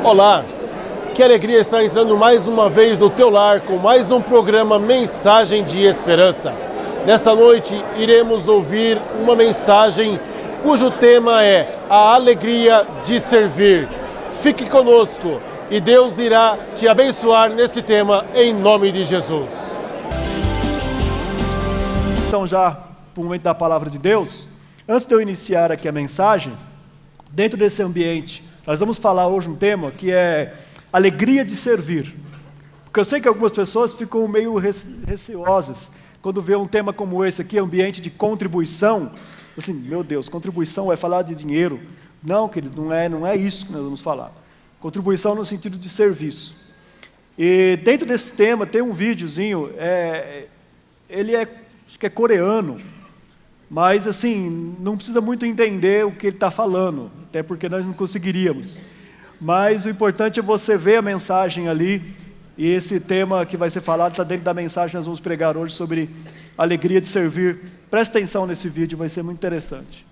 Olá, que alegria estar entrando mais uma vez no teu lar com mais um programa Mensagem de Esperança. Nesta noite iremos ouvir uma mensagem cujo tema é a alegria de servir. Fique conosco e Deus irá te abençoar nesse tema em nome de Jesus. Então já para o momento da palavra de Deus, antes de eu iniciar aqui a mensagem, dentro desse ambiente, nós vamos falar hoje um tema que é alegria de servir. Porque eu sei que algumas pessoas ficam meio receosas quando vê um tema como esse aqui, ambiente de contribuição. Assim, meu Deus, contribuição vai falar de dinheiro. Não, querido, não é isso que nós vamos falar. Contribuição no sentido de serviço. E dentro desse tema tem um videozinho, acho que é coreano, mas assim, não precisa muito entender o que ele está falando, até porque nós não conseguiríamos. Mas o importante é você ver a mensagem ali, e esse tema que vai ser falado está dentro da mensagem que nós vamos pregar hoje sobre alegria de servir. Presta atenção nesse vídeo, vai ser muito interessante.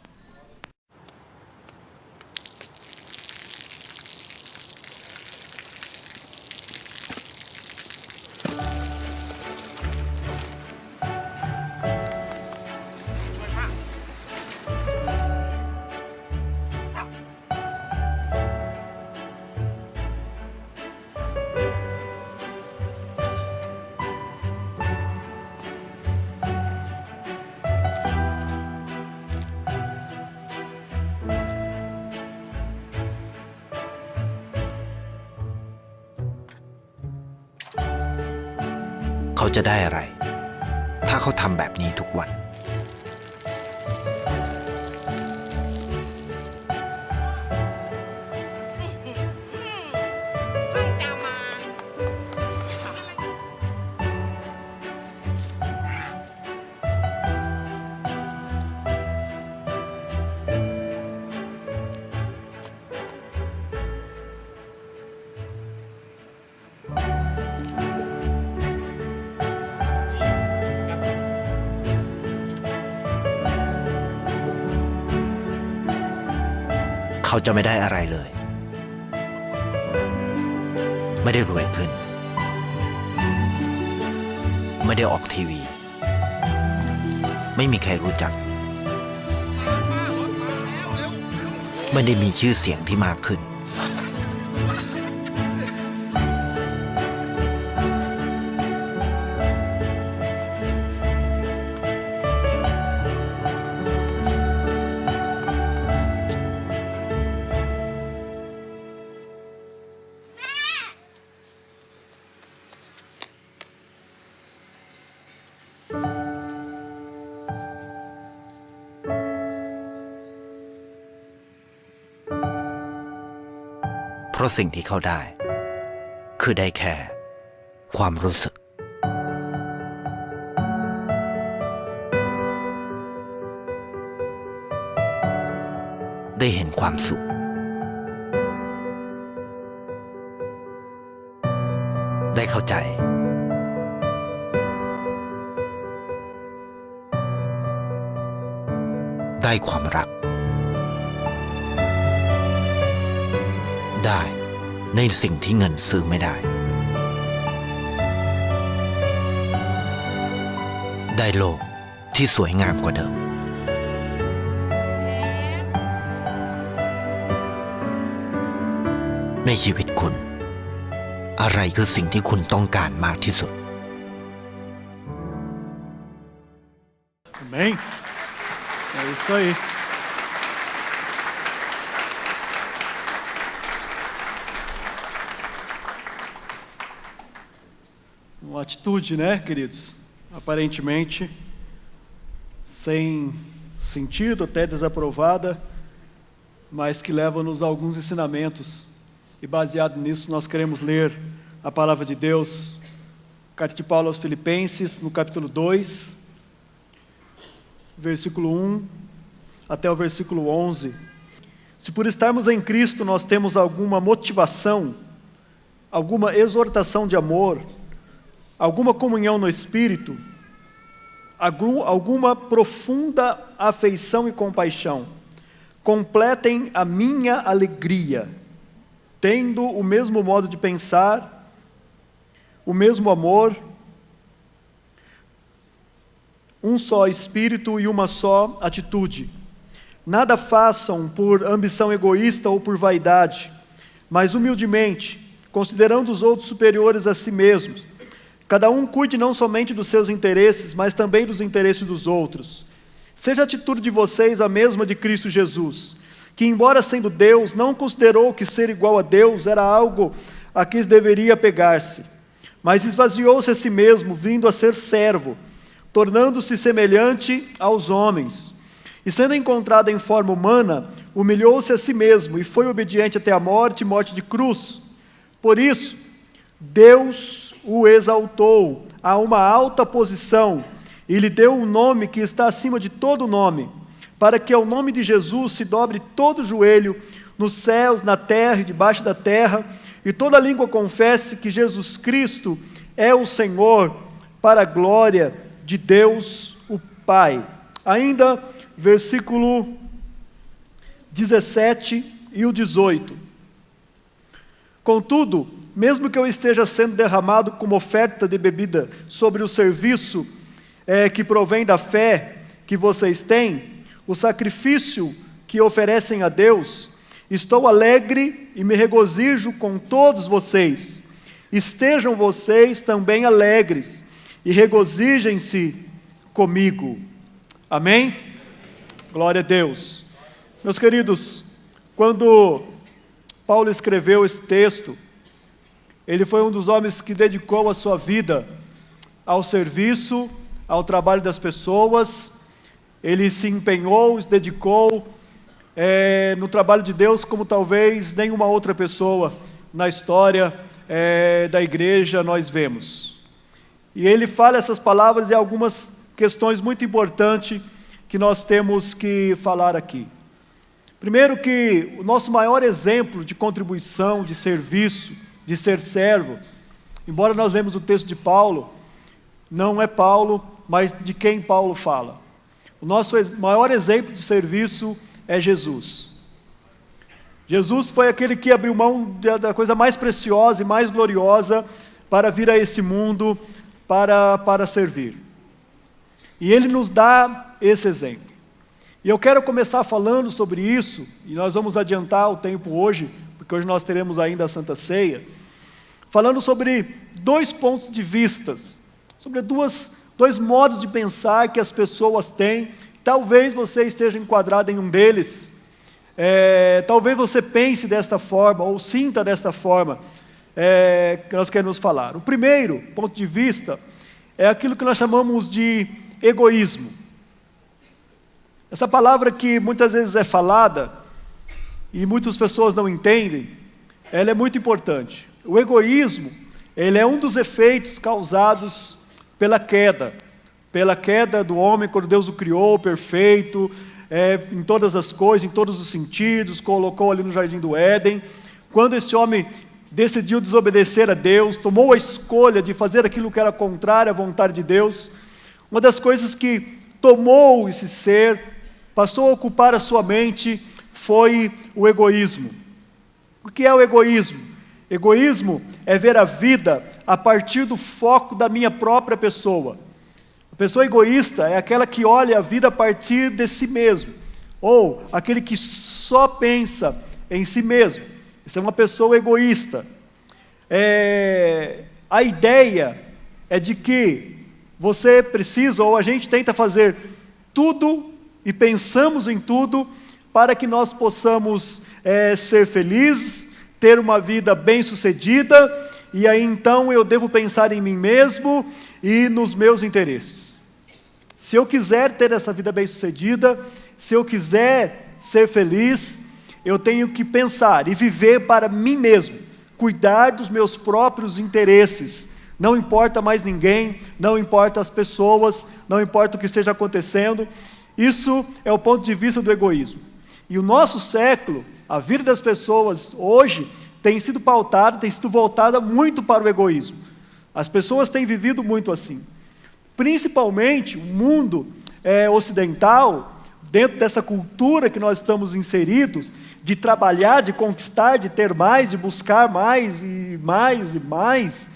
เขาจะได้อะไรถ้าเขาทำแบบนี้ทุกวันเขาจะไม่ได้อะไรเลยไม่ได้รวยขึ้นไม่ได้ออกทีวีไม่มีใครรู้จักไม่ได้มีชื่อเสียงที่มากขึ้นเพราะสิ่งที่เขาได้คือได้แค่ความรู้สึกได้เห็นความสุขได้เข้าใจได้ความรักได้ในสิ่งที่เงินซื้อไม่ได้ได้โลกที่สวยงามกว่าเดิมในชีวิตคุณอะไรคือสิ่งที่คุณต้องการมากที่สุด Amém? É isso aí. Uma atitude, né, queridos? Aparentemente sem sentido, até desaprovada, mas que leva-nos a alguns ensinamentos. E baseado nisso, nós queremos ler a palavra de Deus, carta de Paulo aos Filipenses, no capítulo 2, versículo 1 até o versículo 11. Se por estarmos em Cristo nós temos alguma motivação, alguma exortação de amor, alguma comunhão no Espírito, alguma profunda afeição e compaixão, completem a minha alegria, tendo o mesmo modo de pensar, o mesmo amor, um só espírito e uma só atitude. Nada façam por ambição egoísta ou por vaidade, mas humildemente, considerando os outros superiores a si mesmos. Cada um cuide não somente dos seus interesses, mas também dos interesses dos outros. Seja a atitude de vocês a mesma de Cristo Jesus, que, embora sendo Deus, não considerou que ser igual a Deus era algo a que deveria apegar-se, mas esvaziou-se a si mesmo, vindo a ser servo, tornando-se semelhante aos homens. E sendo encontrado em forma humana, humilhou-se a si mesmo e foi obediente até a morte, morte de cruz. Por isso, Deus o exaltou a uma alta posição e lhe deu um nome que está acima de todo nome, para que ao nome de Jesus se dobre todo o joelho, nos céus, na terra e debaixo da terra, e toda língua confesse que Jesus Cristo é o Senhor, para a glória de Deus o Pai. Ainda, versículo 17 e o 18. Contudo, mesmo que eu esteja sendo derramado como oferta de bebida sobre o serviço que provém da fé que vocês têm, o sacrifício que oferecem a Deus, estou alegre e me regozijo com todos vocês. Estejam vocês também alegres e regozijem-se comigo. Amém? Glória a Deus. Meus queridos, quando Paulo escreveu esse texto, ele foi um dos homens que dedicou a sua vida ao serviço, ao trabalho das pessoas. Ele se empenhou, se dedicou no trabalho de Deus como talvez nenhuma outra pessoa na história da igreja nós vemos. E ele fala essas palavras e algumas questões muito importantes que nós temos que falar aqui. Primeiro, que o nosso maior exemplo de contribuição, de serviço, de ser servo, embora nós lemos o texto de Paulo, não é Paulo, mas de quem Paulo fala. O nosso maior exemplo de serviço é Jesus. Jesus foi aquele que abriu mão da coisa mais preciosa e mais gloriosa para vir a esse mundo para servir. E ele nos dá esse exemplo. E eu quero começar falando sobre isso, e nós vamos adiantar o tempo hoje, porque hoje nós teremos ainda a Santa Ceia, falando sobre 2 pontos de vista, sobre dois modos de pensar que as pessoas têm. Talvez você esteja enquadrado em um deles, talvez você pense desta forma, ou sinta desta forma, que nós queremos falar. O primeiro ponto de vista é aquilo que nós chamamos de egoísmo. Essa palavra que muitas vezes é falada, e muitas pessoas não entendem, ela é muito importante. O egoísmo, ele é um dos efeitos causados pela queda do homem, quando Deus o criou perfeito, em todas as coisas, em todos os sentidos, colocou ali no jardim do Éden. Quando esse homem decidiu desobedecer a Deus, tomou a escolha de fazer aquilo que era contrário à vontade de Deus, uma das coisas que tomou esse ser, passou a ocupar a sua mente, foi o egoísmo. O que é o egoísmo? Egoísmo é ver a vida a partir do foco da minha própria pessoa. A pessoa egoísta é aquela que olha a vida a partir de si mesmo, ou aquele que só pensa em si mesmo. Isso é uma pessoa egoísta. A ideia é de que você precisa, ou a gente tenta fazer tudo e pensamos em tudo para que nós possamos ser felizes, ter uma vida bem-sucedida, e aí então eu devo pensar em mim mesmo e nos meus interesses. Se eu quiser ter essa vida bem-sucedida, se eu quiser ser feliz, eu tenho que pensar e viver para mim mesmo, cuidar dos meus próprios interesses. Não importa mais ninguém, não importa as pessoas, não importa o que esteja acontecendo. Isso é o ponto de vista do egoísmo. E o nosso século, a vida das pessoas hoje, tem sido pautada, tem sido voltada muito para o egoísmo. As pessoas têm vivido muito assim. Principalmente o mundo ocidental, dentro dessa cultura que nós estamos inseridos, de trabalhar, de conquistar, de ter mais, de buscar mais e mais e mais,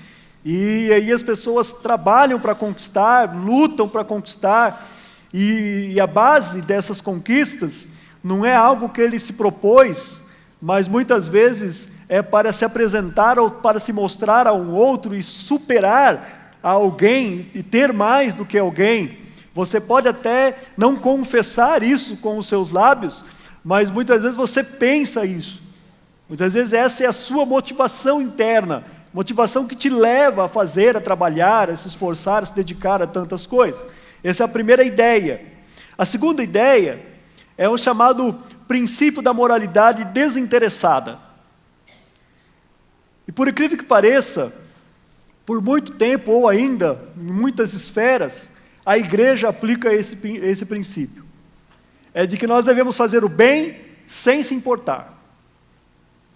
e aí as pessoas trabalham para conquistar, lutam para conquistar, e a base dessas conquistas não é algo que ele se propôs, mas muitas vezes é para se apresentar ou para se mostrar a um outro e superar a alguém e ter mais do que alguém. Você pode até não confessar isso com os seus lábios, mas muitas vezes você pensa isso. Muitas vezes essa é a sua motivação interna, motivação que te leva a fazer, a trabalhar, a se esforçar, a se dedicar a tantas coisas. Essa é a primeira ideia. A segunda ideia é o chamado princípio da moralidade desinteressada. E por incrível que pareça, por muito tempo ou ainda em muitas esferas, a igreja aplica esse princípio. É de que nós devemos fazer o bem sem se importar,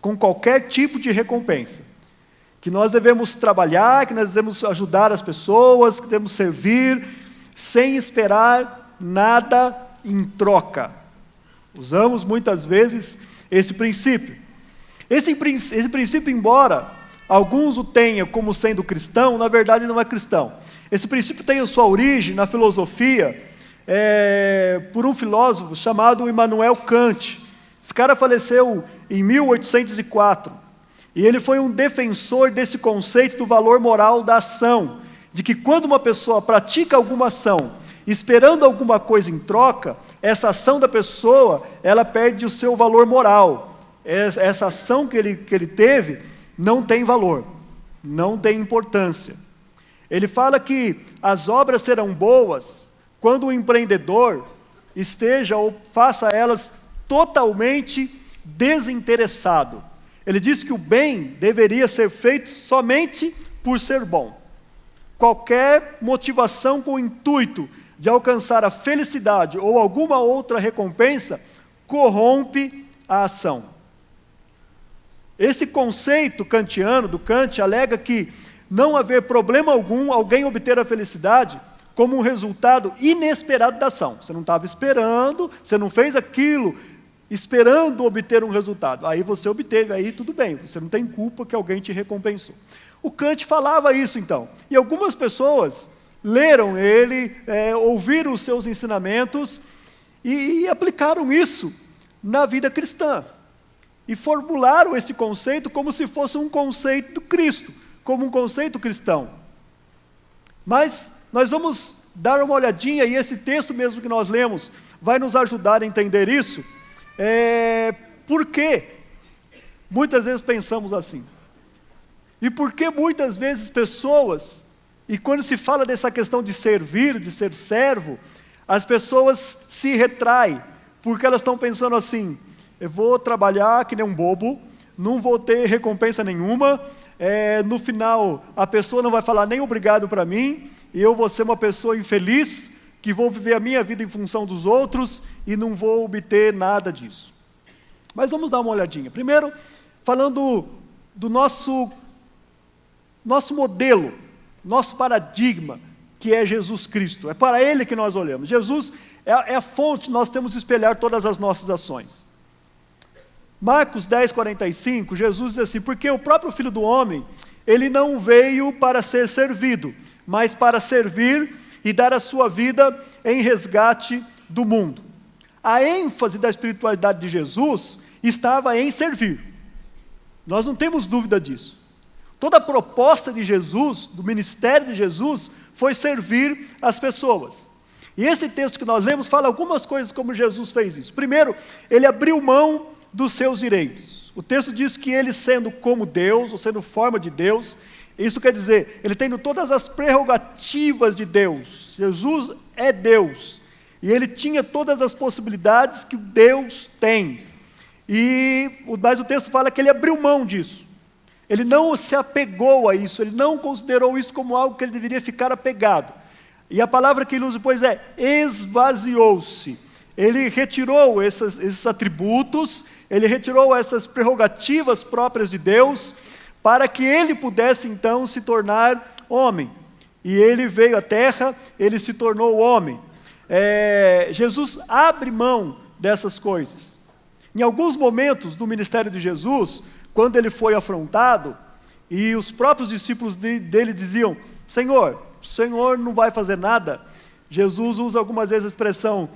com qualquer tipo de recompensa. Que nós devemos trabalhar, que nós devemos ajudar as pessoas, que devemos servir, sem esperar nada em troca. Usamos muitas vezes esse princípio. Esse princípio, embora alguns o tenham como sendo cristão, na verdade não é cristão. Esse princípio tem a sua origem na filosofia, por um filósofo chamado Immanuel Kant. Esse cara faleceu em 1804, e ele foi um defensor desse conceito do valor moral da ação, de que quando uma pessoa pratica alguma ação, esperando alguma coisa em troca, essa ação da pessoa, ela perde o seu valor moral. Essa ação que ele teve não tem valor, não tem importância. Ele fala que as obras serão boas quando o empreendedor esteja ou faça elas totalmente desinteressado. Ele diz que o bem deveria ser feito somente por ser bom. Qualquer motivação com o intuito de alcançar a felicidade ou alguma outra recompensa corrompe a ação. Esse conceito kantiano, do Kant, alega que não haver problema algum alguém obter a felicidade como um resultado inesperado da ação. Você não estava esperando, você não fez aquilo esperando obter um resultado. Aí você obteve, aí tudo bem, você não tem culpa que alguém te recompensou. O Kant falava isso então, e algumas pessoas leram ele, ouviram os seus ensinamentos e aplicaram isso na vida cristã. E formularam esse conceito como se fosse um conceito do Cristo, como um conceito cristão. Mas nós vamos dar uma olhadinha, e esse texto mesmo que nós lemos vai nos ajudar a entender isso. Por que muitas vezes pensamos assim? E por que muitas vezes pessoas, e quando se fala dessa questão de servir, de ser servo, as pessoas se retraem, porque elas estão pensando assim: eu vou trabalhar que nem um bobo, não vou ter recompensa nenhuma, no final a pessoa não vai falar nem obrigado para mim, e eu vou ser uma pessoa infeliz, que vou viver a minha vida em função dos outros, e não vou obter nada disso. Mas vamos dar uma olhadinha. Primeiro, falando do nosso modelo, nosso paradigma, que é Jesus Cristo. É para Ele que nós olhamos. Jesus é a fonte, nós temos de espelhar todas as nossas ações. Marcos 10:45, Jesus diz assim: porque o próprio Filho do Homem, Ele não veio para ser servido, mas para servir e dar a sua vida em resgate do mundo. A ênfase da espiritualidade de Jesus estava em servir. Nós não temos dúvida disso. Toda a proposta de Jesus, do ministério de Jesus, foi servir as pessoas. E esse texto que nós lemos fala algumas coisas como Jesus fez isso. Primeiro, Ele abriu mão dos seus direitos. O texto diz que Ele, sendo como Deus, ou sendo forma de Deus, isso quer dizer, Ele tendo todas as prerrogativas de Deus. Jesus é Deus. E Ele tinha todas as possibilidades que Deus tem. Mas o texto fala que Ele abriu mão disso. Ele não se apegou a isso, Ele não considerou isso como algo que Ele deveria ficar apegado. E a palavra que Ele usa depois é esvaziou-se. Ele retirou esses atributos, Ele retirou essas prerrogativas próprias de Deus, para que Ele pudesse então se tornar homem. E Ele veio à terra, Ele se tornou homem. Jesus abre mão dessas coisas. Em alguns momentos do ministério de Jesus, quando ele foi afrontado, e os próprios discípulos dele diziam, Senhor, o Senhor não vai fazer nada. Jesus usa algumas vezes a expressão,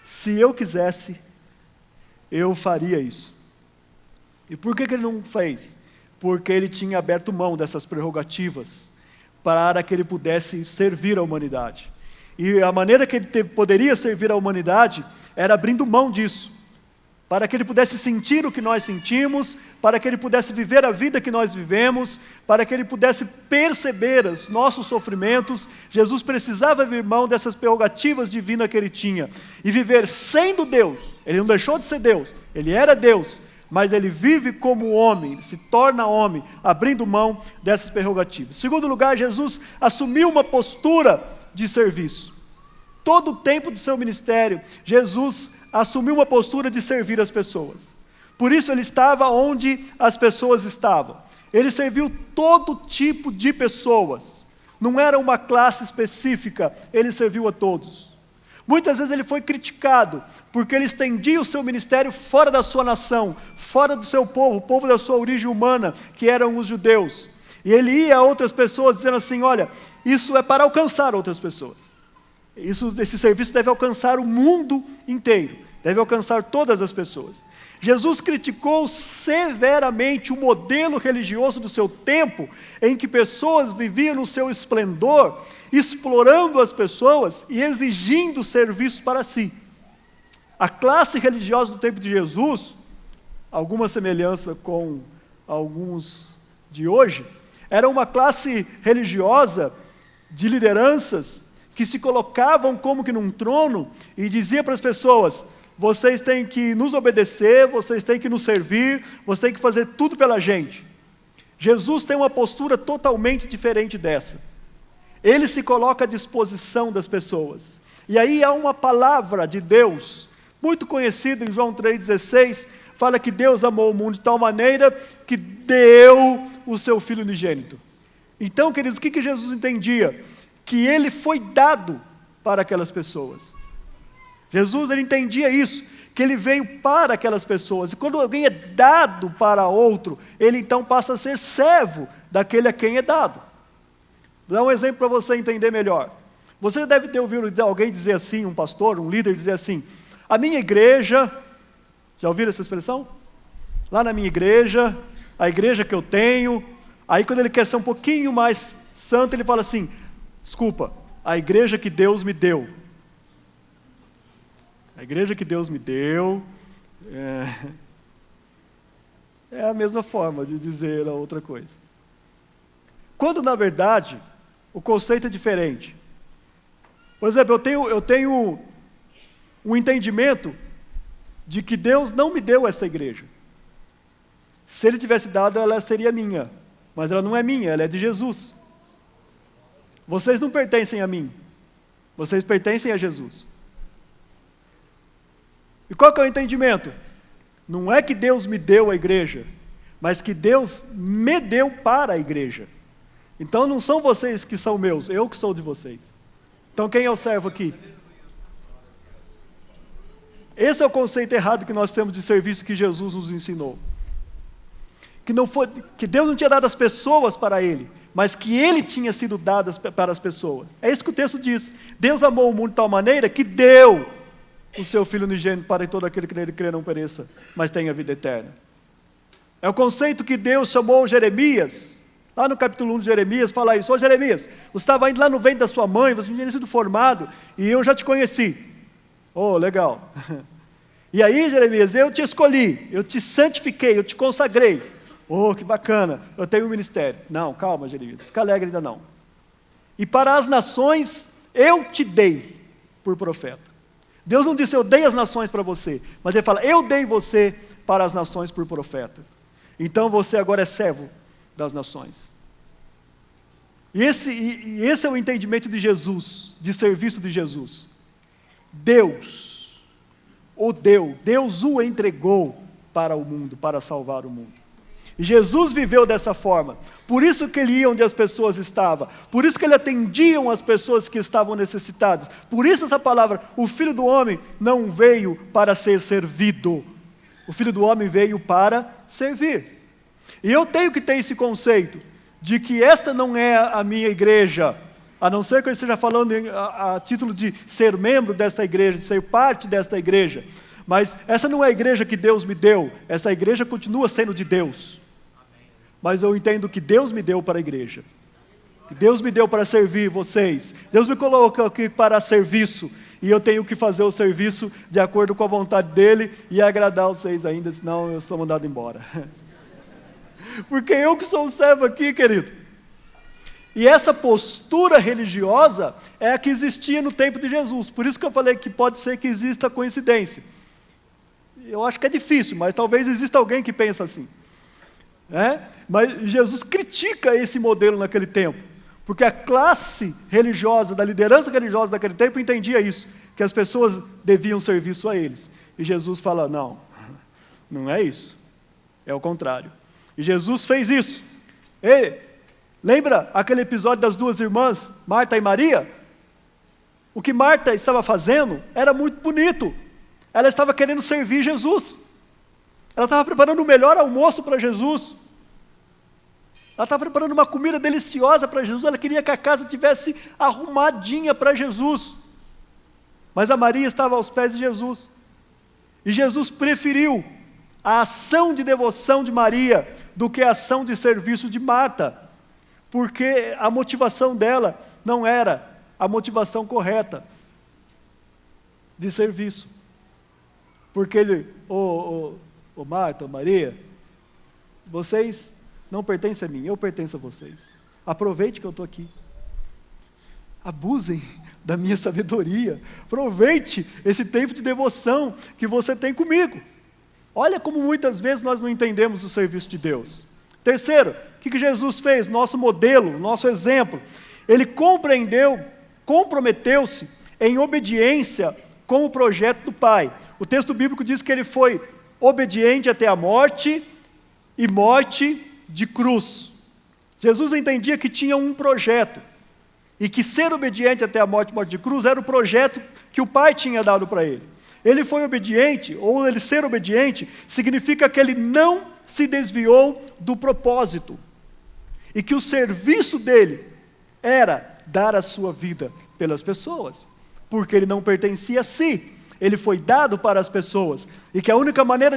se eu quisesse, eu faria isso. E por que ele não fez? Porque ele tinha aberto mão dessas prerrogativas, para que ele pudesse servir a humanidade. E a maneira que ele poderia servir a humanidade, era abrindo mão disso, para que ele pudesse sentir o que nós sentimos, para que ele pudesse viver a vida que nós vivemos, para que ele pudesse perceber os nossos sofrimentos. Jesus precisava abrir mão dessas prerrogativas divinas que ele tinha, e viver sendo Deus. Ele não deixou de ser Deus, ele era Deus, mas ele vive como homem, ele se torna homem, abrindo mão dessas prerrogativas. Em segundo lugar, Jesus assumiu uma postura de serviço. Todo o tempo do seu ministério, Jesus assumiu uma postura de servir as pessoas. Por isso ele estava onde as pessoas estavam. Ele serviu todo tipo de pessoas. Não era uma classe específica, ele serviu a todos. Muitas vezes ele foi criticado, porque ele estendia o seu ministério fora da sua nação, fora do seu povo, o povo da sua origem humana, que eram os judeus. E ele ia a outras pessoas dizendo assim, olha, isso é para alcançar outras pessoas. Esse serviço deve alcançar o mundo inteiro, deve alcançar todas as pessoas. Jesus criticou severamente o modelo religioso do seu tempo, em que pessoas viviam no seu esplendor, explorando as pessoas e exigindo serviços para si. A classe religiosa do tempo de Jesus, alguma semelhança com alguns de hoje, era uma classe religiosa de lideranças que se colocavam como que num trono e dizia para as pessoas, vocês têm que nos obedecer, vocês têm que nos servir, vocês têm que fazer tudo pela gente. Jesus tem uma postura totalmente diferente dessa. Ele se coloca à disposição das pessoas. E aí há uma palavra de Deus, muito conhecida em João 3,16, fala que Deus amou o mundo de tal maneira que deu o seu Filho unigênito. Então, queridos, o que Jesus entendia? Que ele foi dado para aquelas pessoas. Jesus, ele entendia isso, que ele veio para aquelas pessoas. E quando alguém é dado para outro, ele então passa a ser servo daquele a quem é dado. Vou dar um exemplo para você entender melhor. Você deve ter ouvido alguém dizer assim, um pastor, um líder dizer assim, a minha igreja, já ouviram essa expressão? Lá na minha igreja, a igreja que eu tenho, aí quando ele quer ser um pouquinho mais santo, ele fala assim, desculpa, a igreja que Deus me deu. A igreja que Deus me deu é a mesma forma de dizer a outra coisa. Quando, na verdade, o conceito é diferente. Por exemplo, eu tenho um entendimento de que Deus não me deu essa igreja. Se Ele tivesse dado, ela seria minha. Mas ela não é minha, ela é de Jesus. Vocês não pertencem a mim, vocês pertencem a Jesus. E qual que é o entendimento? Não é que Deus me deu a igreja, mas que Deus me deu para a igreja. Então não são vocês que são meus, eu que sou de vocês. Então quem é o servo aqui? Esse é o conceito errado que nós temos de serviço que Jesus nos ensinou. Que Deus não tinha dado as pessoas para Ele, mas que Ele tinha sido dado para as pessoas. É isso que o texto diz. Deus amou o mundo de tal maneira que deu o seu Filho unigênito para que todo aquele que nele crê não pereça, mas tenha vida eterna. É o conceito que Deus chamou Jeremias, lá no capítulo 1 de Jeremias, fala isso, ô Jeremias, você estava indo lá no ventre da sua mãe, você não tinha sido formado, e eu já te conheci. Oh, legal. E aí, Jeremias, eu te escolhi, eu te santifiquei, eu te consagrei. Oh, que bacana, eu tenho um ministério. Não, calma, Jeremias, fica alegre ainda não. E para as nações, eu te dei por profeta. Deus não disse, eu dei as nações para você, mas Ele fala, eu dei você para as nações por profeta. Então você agora é servo das nações. E esse é o entendimento de Jesus, de serviço de Jesus. Deus o deu, Deus o entregou para o mundo, para salvar o mundo. Jesus viveu dessa forma, por isso que ele ia onde as pessoas estavam, por isso que ele atendia as pessoas que estavam necessitadas, por isso essa palavra, o Filho do Homem não veio para ser servido, o Filho do Homem veio para servir. E eu tenho que ter esse conceito, de que esta não é a minha igreja, a não ser que eu esteja falando a título de ser membro desta igreja, de ser parte desta igreja, mas essa não é a igreja que Deus me deu, essa igreja continua sendo de Deus. Mas eu entendo que Deus me deu para a igreja, que Deus me deu para servir vocês, Deus me colocou aqui para serviço, e eu tenho que fazer o serviço de acordo com a vontade dEle, e agradar vocês ainda, senão eu sou mandado embora. Porque eu que sou o servo aqui, querido. E essa postura religiosa é a que existia no tempo de Jesus, por isso que eu falei que pode ser que exista coincidência. Eu acho que é difícil, mas talvez exista alguém que pensa assim. Mas Jesus critica esse modelo naquele tempo, porque a classe religiosa, da liderança religiosa daquele tempo entendia isso, que as pessoas deviam serviço a eles. E Jesus fala, não, não é isso, é o contrário. E Jesus fez isso. Lembra aquele episódio das duas irmãs, Marta e Maria? O que Marta estava fazendo era muito bonito, ela estava querendo servir Jesus, ela estava preparando o melhor almoço para Jesus, ela estava preparando uma comida deliciosa para Jesus, ela queria que a casa tivesse arrumadinha para Jesus, mas a Maria estava aos pés de Jesus, e Jesus preferiu a ação de devoção de Maria do que a ação de serviço de Marta, porque a motivação dela não era a motivação correta de serviço, porque ele, Marta, Maria, vocês não pertencem a mim, eu pertenço a vocês. Aproveite que eu estou aqui. Abusem da minha sabedoria. Aproveite esse tempo de devoção que você tem comigo. Olha como muitas vezes nós não entendemos o serviço de Deus. Terceiro, o que Jesus fez? Nosso modelo, nosso exemplo. Ele comprometeu-se em obediência com o projeto do Pai. O texto bíblico diz que ele foi obediente até a morte e morte de cruz. Jesus entendia que tinha um projeto e que ser obediente até a morte de cruz era o projeto que o Pai tinha dado para ele. Ele foi obediente, ou ele ser obediente, significa que ele não se desviou do propósito e que o serviço dele era dar a sua vida pelas pessoas, porque ele não pertencia a si. Ele foi dado para as pessoas, e que a única maneira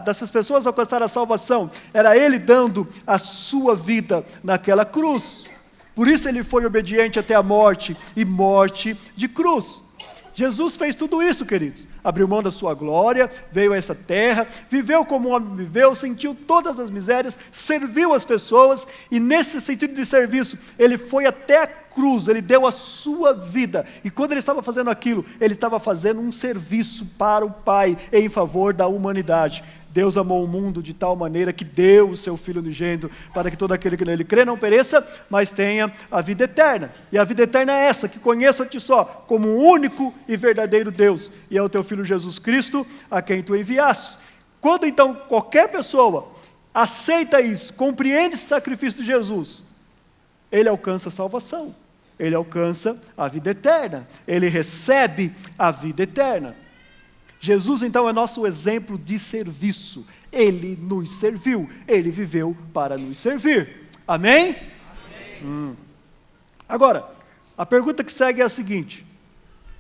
dessas pessoas alcançar a salvação, era ele dando a sua vida naquela cruz. Por isso ele foi obediente até a morte, e morte de cruz. Jesus fez tudo isso, queridos. Abriu mão da sua glória, veio a essa terra, viveu como um homem viveu, sentiu todas as misérias, serviu as pessoas, e nesse sentido de serviço, ele foi até a cruz, ele deu a sua vida, e quando ele estava fazendo aquilo, ele estava fazendo um serviço para o Pai, em favor da humanidade. Deus amou o mundo de tal maneira que deu o seu Filho unigênito, para que todo aquele que nele crê não pereça, mas tenha a vida eterna. E a vida eterna é essa, que conheço a ti só, como o único e verdadeiro Deus, e é o teu Filho Jesus Cristo, a quem tu enviaste. Quando então qualquer pessoa aceita isso, compreende esse sacrifício de Jesus, ele alcança a salvação, ele alcança a vida eterna, ele recebe a vida eterna. Jesus então é nosso exemplo de serviço, ele nos serviu, ele viveu para nos servir, amém? Amém. Agora, a pergunta que segue é a seguinte: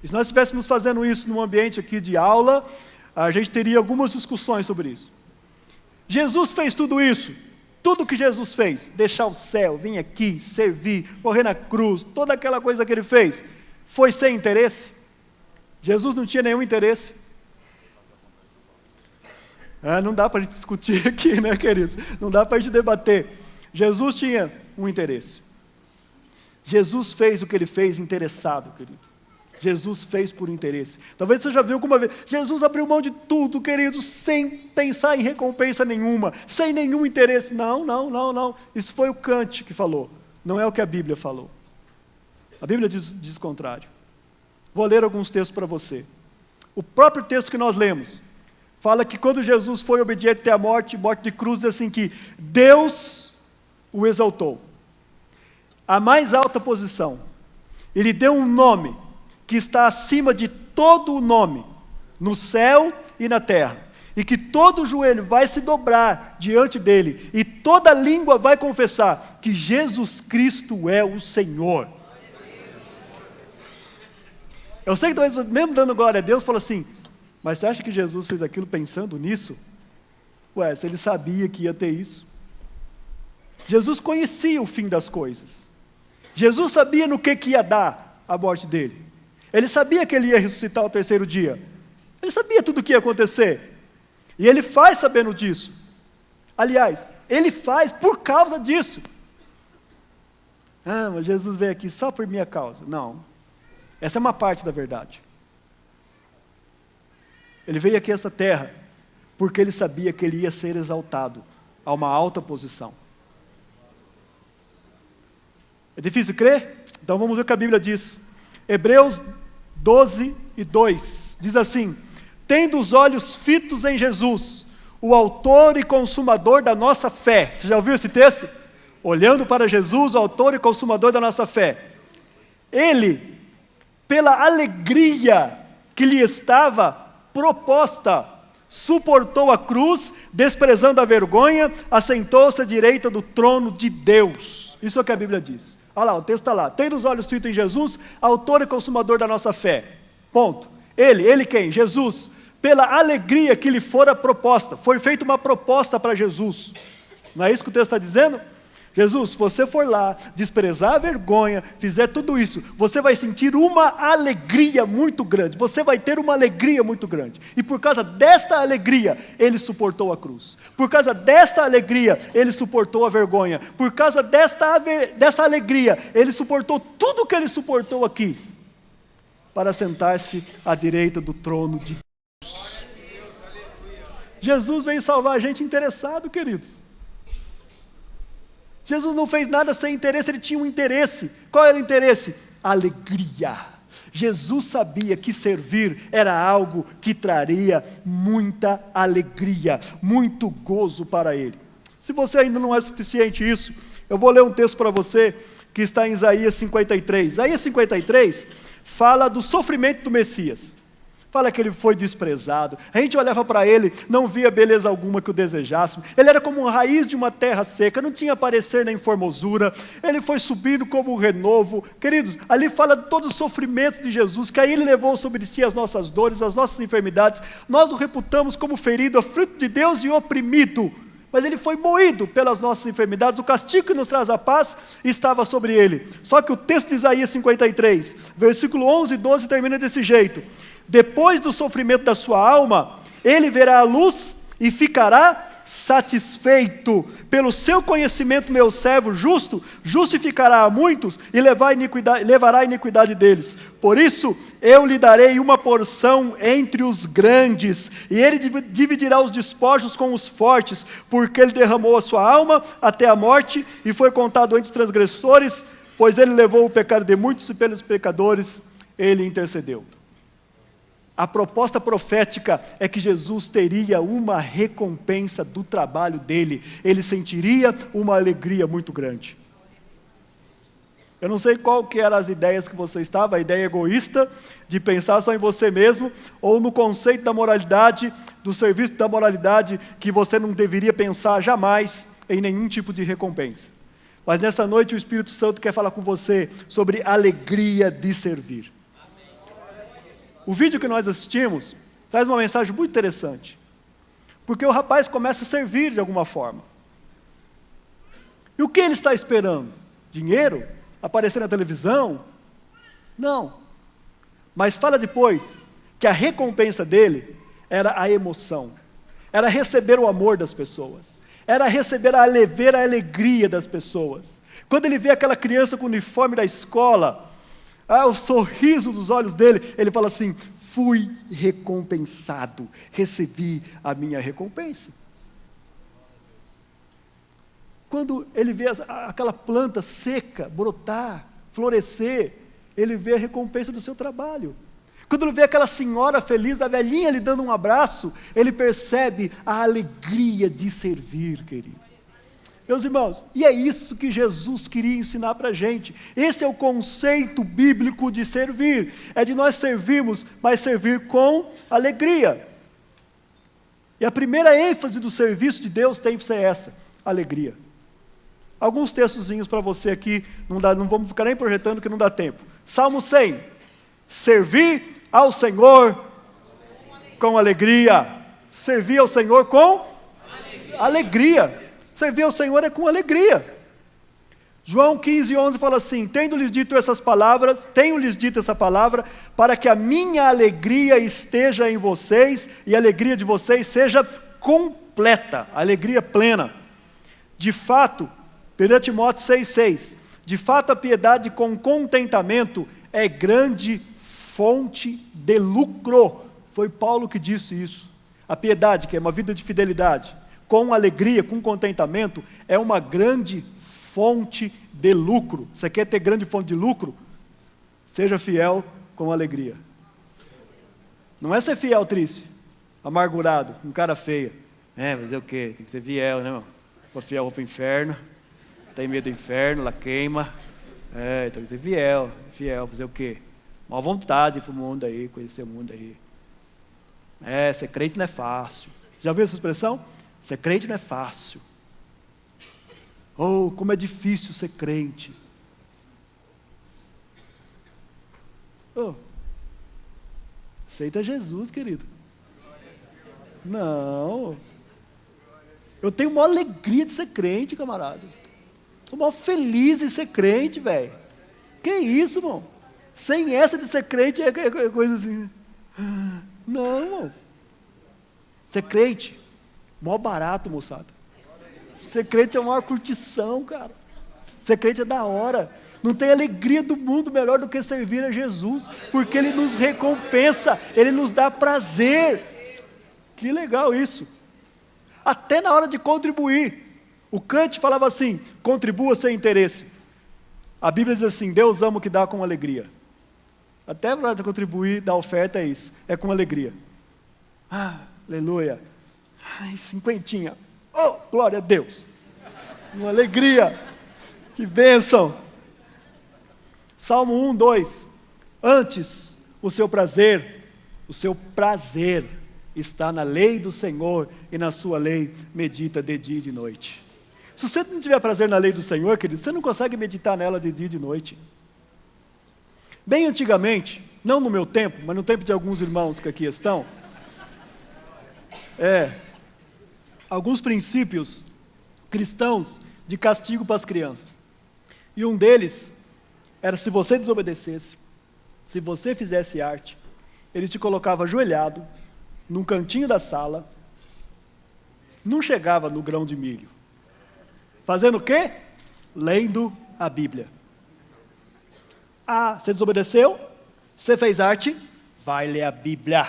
se nós estivéssemos fazendo isso num ambiente aqui de aula, a gente teria algumas discussões sobre isso. Jesus fez tudo isso, tudo que Jesus fez, deixar o céu, vir aqui, servir, morrer na cruz, toda aquela coisa que ele fez, foi sem interesse? Jesus não tinha nenhum interesse? Não dá para a gente discutir aqui, né, queridos? Não dá para a gente debater. Jesus tinha um interesse. Jesus fez o que ele fez interessado, querido. Jesus fez por interesse. Talvez você já viu alguma vez. Jesus abriu mão de tudo, querido, sem pensar em recompensa nenhuma, sem nenhum interesse. Não. Isso foi o Kant que falou. Não é o que a Bíblia falou. A Bíblia diz o contrário. Vou ler alguns textos para você. O próprio texto que nós lemos fala que quando Jesus foi obediente até a morte de cruz, diz assim que Deus o exaltou. A mais alta posição. Ele deu um nome que está acima de todo o nome, no céu e na terra. E que todo joelho vai se dobrar diante dele, e toda língua vai confessar que Jesus Cristo é o Senhor. Eu sei que talvez, mesmo dando glória a Deus, fala assim, mas você acha que Jesus fez aquilo pensando nisso? Ué, se ele sabia que ia ter isso. Jesus conhecia o fim das coisas. Jesus sabia no que ia dar a morte dele. Ele sabia que ele ia ressuscitar ao terceiro dia. Ele sabia tudo o que ia acontecer. E ele faz sabendo disso. Aliás, ele faz por causa disso. Ah, mas Jesus veio aqui só por minha causa. Não. Essa é uma parte da verdade. Ele veio aqui a essa terra porque ele sabia que ele ia ser exaltado a uma alta posição. É difícil crer? Então vamos ver o que a Bíblia diz. Hebreus 12:2 diz assim: tendo os olhos fitos em Jesus, o autor e consumador da nossa fé. Você já ouviu esse texto? Olhando para Jesus, o autor e consumador da nossa fé. Ele, pela alegria que lhe estava proposta, suportou a cruz, desprezando a vergonha, assentou-se à direita do trono de Deus. Isso é o que a Bíblia diz. Olha lá, o texto está lá. Tendo os olhos fitos em Jesus, autor e consumador da nossa fé. Ponto. Ele quem? Jesus. Pela alegria que lhe fora proposta. Foi feita uma proposta para Jesus. Não é isso que o texto está dizendo? Jesus, se você for lá, desprezar a vergonha, fizer tudo isso, você vai sentir uma alegria muito grande. Você vai ter uma alegria muito grande. E por causa desta alegria, ele suportou a cruz. Por causa desta alegria, ele suportou a vergonha. Por causa dessa alegria, ele suportou tudo que ele suportou aqui, para sentar-se à direita do trono de Deus. Jesus veio salvar a gente interessado, queridos. Jesus não fez nada sem interesse, ele tinha um interesse. Qual era o interesse? Alegria. Jesus sabia que servir era algo que traria muita alegria, muito gozo para ele. Se você ainda não é suficiente isso, eu vou ler um texto para você que está em Isaías 53. Isaías 53 fala do sofrimento do Messias. Fala que ele foi desprezado. A gente olhava para ele, não via beleza alguma que o desejássemos. Ele era como uma raiz de uma terra seca, não tinha parecer nem formosura. Ele foi subido como um renovo. Queridos, ali fala de todos os sofrimentos de Jesus, que aí ele levou sobre si as nossas dores, as nossas enfermidades. Nós o reputamos como ferido, aflito de Deus e oprimido. Mas ele foi moído pelas nossas enfermidades. O castigo que nos traz a paz estava sobre ele. Só que o texto de Isaías 53, versículo 11 e 12 termina desse jeito: depois do sofrimento da sua alma, ele verá a luz e ficará satisfeito. Pelo seu conhecimento, meu servo justo justificará a muitos e levará a iniquidade deles. Por isso, eu lhe darei uma porção entre os grandes, e ele dividirá os despojos com os fortes, porque ele derramou a sua alma até a morte e foi contado entre os transgressores, pois ele levou o pecado de muitos e pelos pecadores ele intercedeu. A proposta profética é que Jesus teria uma recompensa do trabalho dele. Ele sentiria uma alegria muito grande. Eu não sei qual que eram as ideias que você estava, a ideia egoísta de pensar só em você mesmo, ou no conceito da moralidade, do serviço da moralidade, que você não deveria pensar jamais em nenhum tipo de recompensa. Mas nessa noite o Espírito Santo quer falar com você sobre alegria de servir. O vídeo que nós assistimos traz uma mensagem muito interessante, porque o rapaz começa a servir de alguma forma. E o que ele está esperando? Dinheiro? Aparecer na televisão? Não. Mas fala depois que a recompensa dele era a emoção, era receber o amor das pessoas, era receber a alegria das pessoas. Quando ele vê aquela criança com o uniforme da escola, o sorriso dos olhos dele, ele fala assim: fui recompensado, recebi a minha recompensa. Quando ele vê aquela planta seca, brotar, florescer, ele vê a recompensa do seu trabalho. Quando ele vê aquela senhora feliz, a velhinha lhe dando um abraço, ele percebe a alegria de servir, querido. Meus irmãos, e é isso que Jesus queria ensinar para a gente. Esse é o conceito bíblico de servir. É de nós servirmos, mas servir com alegria. E a primeira ênfase do serviço de Deus tem que ser essa, alegria. Alguns textozinhos para você aqui, não vamos ficar nem projetando que não dá tempo. Salmo 100, servir ao Senhor com alegria. Servir ao Senhor com alegria. Servir ao Senhor é com alegria. João 15:11 fala assim: tenho-lhes dito essa palavra, para que a minha alegria esteja em vocês, e a alegria de vocês seja completa, alegria plena. De fato, 1 Timóteo 6,6, de fato a piedade com contentamento é grande fonte de lucro. Foi Paulo que disse isso. A piedade, que é uma vida de fidelidade, com alegria, com contentamento, é uma grande fonte de lucro. Você quer ter grande fonte de lucro? Seja fiel com alegria. Não é ser fiel triste, amargurado, um cara feio. Fazer o quê? Tem que ser fiel, né, irmão? For fiel, vou para o inferno. Tem medo do inferno, lá queima. Tem que ser fiel, fazer o quê? Má vontade para o mundo aí, conhecer o mundo aí. Ser crente não é fácil. Já ouviu essa expressão? Ser crente não é fácil. Oh, como é difícil ser crente. Oh, aceita Jesus, querido. Não. Eu tenho uma alegria de ser crente, camarada. Estou mal feliz em ser crente, velho. Que isso, irmão? Sem essa de ser crente é coisa assim. Não, irmão. Ser crente, mó barato, moçada. Ser crente é a maior curtição, cara. Ser crente é da hora. Não tem alegria do mundo melhor do que servir a Jesus, porque Ele nos recompensa, Ele nos dá prazer. Que legal isso. Até na hora de contribuir. O Kant falava assim: contribua sem interesse. A Bíblia diz assim: Deus ama o que dá com alegria. Até na hora de contribuir, dar oferta é isso, é com alegria. Aleluia. Cinquentinha. Oh, glória a Deus. Uma alegria. Que bênção. Salmo 1:2. Antes, o seu prazer está na lei do Senhor, e na sua lei medita de dia e de noite. Se você não tiver prazer na lei do Senhor, querido, você não consegue meditar nela de dia e de noite. Bem antigamente, não no meu tempo, mas no tempo de alguns irmãos que aqui estão, alguns princípios cristãos de castigo para as crianças. E um deles era: se você desobedecesse, se você fizesse arte, eles te colocavam ajoelhado num cantinho da sala, não chegava no grão de milho. Fazendo o quê? Lendo a Bíblia. Você desobedeceu? Você fez arte? Vai ler a Bíblia.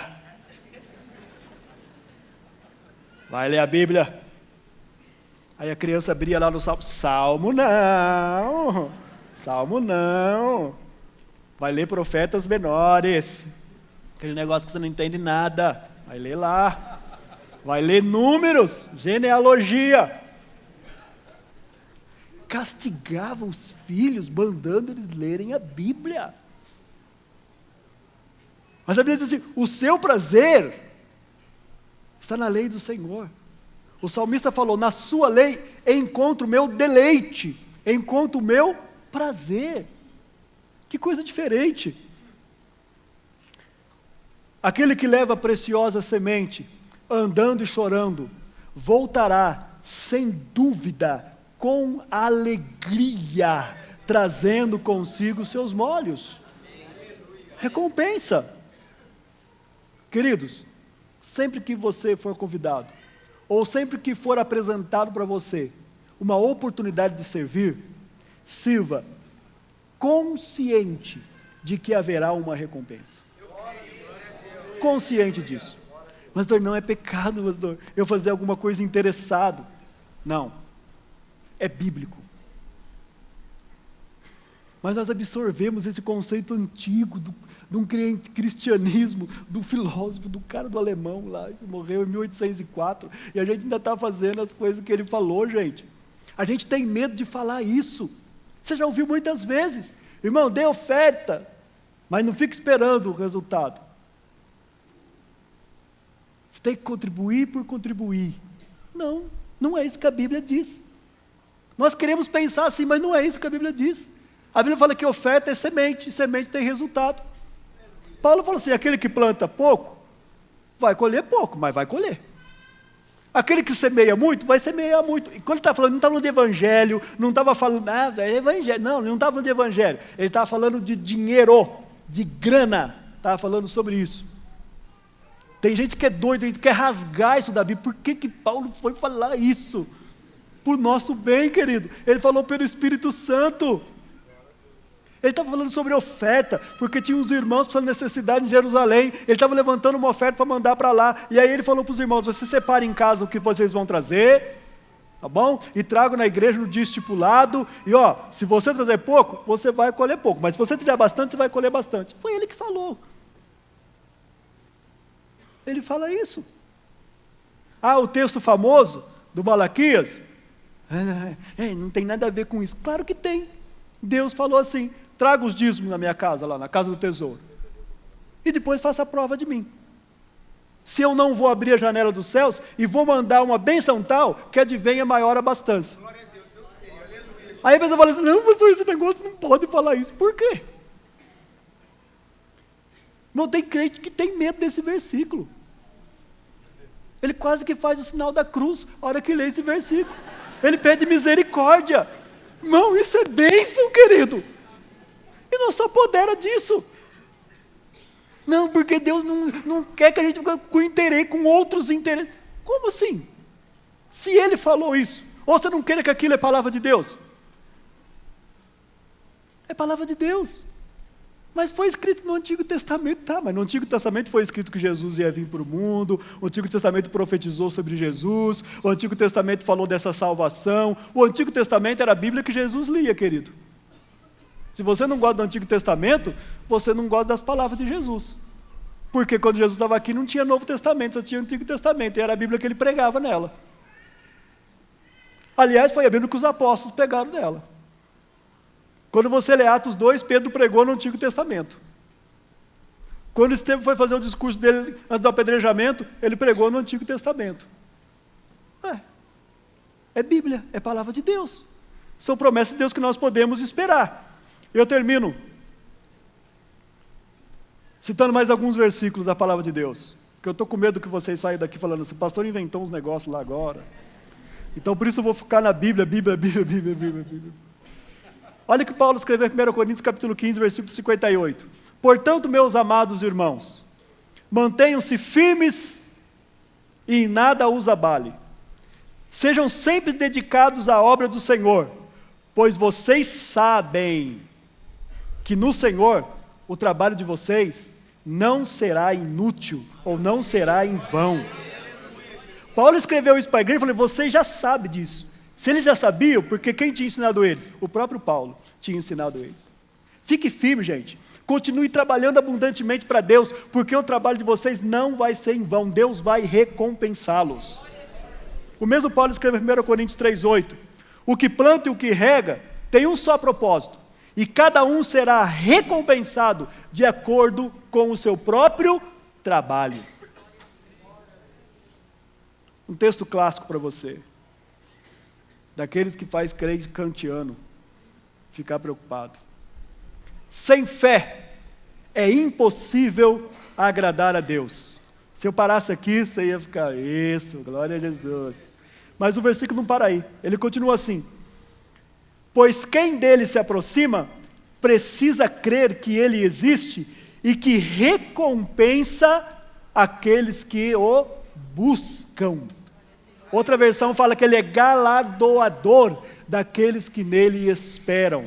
Vai ler a Bíblia. Aí a criança abria lá no Salmo. Salmo não. Vai ler profetas menores. Aquele negócio que você não entende nada. Vai ler lá. Vai ler números, genealogia. Castigava os filhos, mandando eles lerem a Bíblia. Mas a Bíblia diz assim: o seu prazer está na lei do Senhor. O salmista falou: na sua lei encontro o meu deleite, encontro o meu prazer. Que coisa diferente. Aquele que leva a preciosa semente, andando e chorando, voltará sem dúvida, com alegria, trazendo consigo seus molhos. Recompensa. Queridos, sempre que você for convidado, ou sempre que for apresentado para você uma oportunidade de servir, sirva consciente de que haverá uma recompensa. Consciente disso. Pastor, não é pecado, pastor, eu fazer alguma coisa interessado. Não. É bíblico. Mas nós absorvemos esse conceito antigo de um cristianismo, do filósofo, do cara do alemão lá, que morreu em 1804, e a gente ainda está fazendo as coisas que ele falou, gente. A gente tem medo de falar isso. Você já ouviu muitas vezes. Irmão, dê oferta, mas não fique esperando o resultado. Você tem que contribuir por contribuir. Não, não é isso que a Bíblia diz. Nós queremos pensar assim, mas não é isso que a Bíblia diz. A Bíblia fala que oferta é semente, e semente tem resultado. Paulo falou assim, aquele que planta pouco, vai colher pouco, mas vai colher. Aquele que semeia muito, vai semear muito. E quando ele está falando, não está falando de evangelho, não estava falando, é evangelho. Não estava falando de evangelho. Ele estava falando de dinheiro, de grana. Estava falando sobre isso. Tem gente que é doida, que quer rasgar isso da Bíblia. Por que Paulo foi falar isso? Por nosso bem, querido. Ele falou pelo Espírito Santo. Ele estava falando sobre oferta, porque tinha uns irmãos passando necessidade em Jerusalém. Ele estava levantando uma oferta para mandar para lá. E aí ele falou para os irmãos, vocês separem em casa o que vocês vão trazer, tá bom? E tragam na igreja no dia estipulado. E se você trazer pouco, você vai colher pouco. Mas se você tiver bastante, você vai colher bastante. Foi ele que falou. Ele fala isso. O texto famoso do Malaquias, não tem nada a ver com isso. Claro que tem. Deus falou assim, traga os dízimos na minha casa, lá na casa do tesouro. E depois faça a prova de mim. Se eu não vou abrir a janela dos céus e vou mandar uma bênção tal, que advenha maior abastança. Aí a pessoa fala assim, não, pastor, esse negócio não pode falar isso. Por quê? Não tem crente que tem medo desse versículo. Ele quase que faz o sinal da cruz, a hora que lê esse versículo. Ele pede misericórdia. Irmão, isso é bênção, querido. E não se apodera disso. Não, porque Deus não quer que a gente fique com interesse, com outros interesses. Como assim? Se Ele falou isso, ou você não quer que aquilo é palavra de Deus? É palavra de Deus. Mas foi escrito no Antigo Testamento, mas no Antigo Testamento foi escrito que Jesus ia vir para o mundo, o Antigo Testamento profetizou sobre Jesus, o Antigo Testamento falou dessa salvação, o Antigo Testamento era a Bíblia que Jesus lia, querido. Se você não gosta do Antigo Testamento, você não gosta das palavras de Jesus. Porque quando Jesus estava aqui não tinha Novo Testamento, só tinha Antigo Testamento, e era a Bíblia que ele pregava nela. Aliás, foi a Bíblia que os apóstolos pegaram dela. Quando você lê Atos 2, Pedro pregou no Antigo Testamento. Quando Estevão foi fazer o discurso dele antes do apedrejamento, ele pregou no Antigo Testamento. É Bíblia, é palavra de Deus. São promessas de Deus que nós podemos esperar. Eu termino citando mais alguns versículos da palavra de Deus, porque eu estou com medo que vocês saiam daqui falando assim, o pastor inventou uns negócios lá agora. Então por isso eu vou ficar na Bíblia. Olha o que Paulo escreveu em 1 Coríntios capítulo 15, versículo 58. Portanto, meus amados irmãos, mantenham-se firmes e em nada os abale. Sejam sempre dedicados à obra do Senhor, pois vocês sabem que no Senhor o trabalho de vocês não será inútil ou não será em vão. Paulo escreveu isso para a igreja e falou, vocês já sabem disso. Se eles já sabiam, porque quem tinha ensinado eles? O próprio Paulo tinha ensinado eles. Fique firme, gente. Continue trabalhando abundantemente para Deus, porque o trabalho de vocês não vai ser em vão. Deus vai recompensá-los. O mesmo Paulo escreveu em 1 Coríntios 3,8. O que planta e o que rega tem um só propósito, e cada um será recompensado de acordo com o seu próprio trabalho. Um texto clássico para você. Daqueles que faz crente kantiano ficar preocupado. Sem fé é impossível agradar a Deus. Se eu parasse aqui, você ia ficar, isso, glória a Jesus. Mas o versículo não para aí, ele continua assim. Pois quem dele se aproxima, precisa crer que ele existe e que recompensa aqueles que o buscam. Outra versão fala que ele é galardoador daqueles que nele esperam.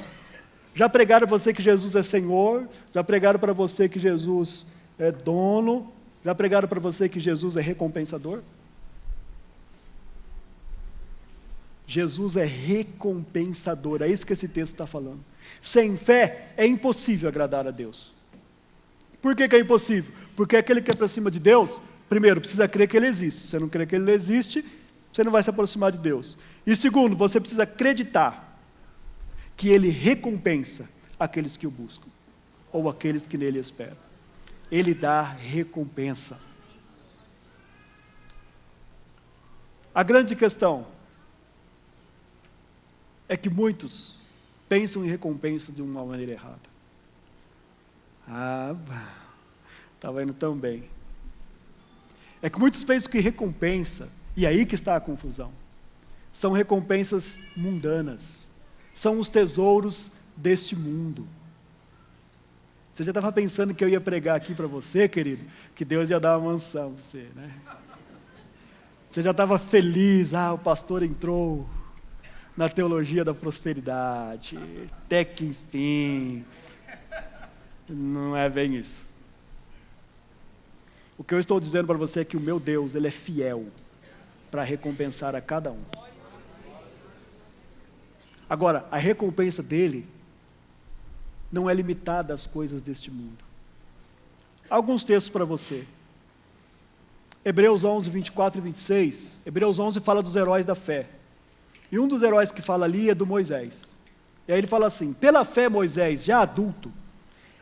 Já pregaram para você que Jesus é Senhor? Já pregaram para você que Jesus é dono? Já pregaram para você que Jesus é recompensador? Jesus é recompensador, é isso que esse texto está falando. Sem fé é impossível agradar a Deus. Por que é impossível? Porque aquele que é para cima de Deus, primeiro, precisa crer que Ele existe. Se você não crer que Ele existe, você não vai se aproximar de Deus. E segundo, você precisa acreditar que Ele recompensa aqueles que o buscam, ou aqueles que nele esperam. Ele dá recompensa. A grande questão é que muitos pensam em recompensa de uma maneira errada. Estava indo tão bem. É que muitos pensam que recompensa, e aí que está a confusão, são recompensas mundanas, são os tesouros deste mundo. Você já estava pensando que eu ia pregar aqui para você, querido, que Deus ia dar uma mansão para você, né? Você já estava feliz, o pastor entrou na teologia da prosperidade, até que enfim. Não é bem isso. O que eu estou dizendo para você é que o meu Deus, Ele é fiel para recompensar a cada um. Agora, a recompensa dEle não é limitada às coisas deste mundo. Alguns textos para você. Hebreus 11, 24 e 26. Hebreus 11 fala dos heróis da fé. E um dos heróis que fala ali é do Moisés. E aí ele fala assim: pela fé Moisés, já adulto,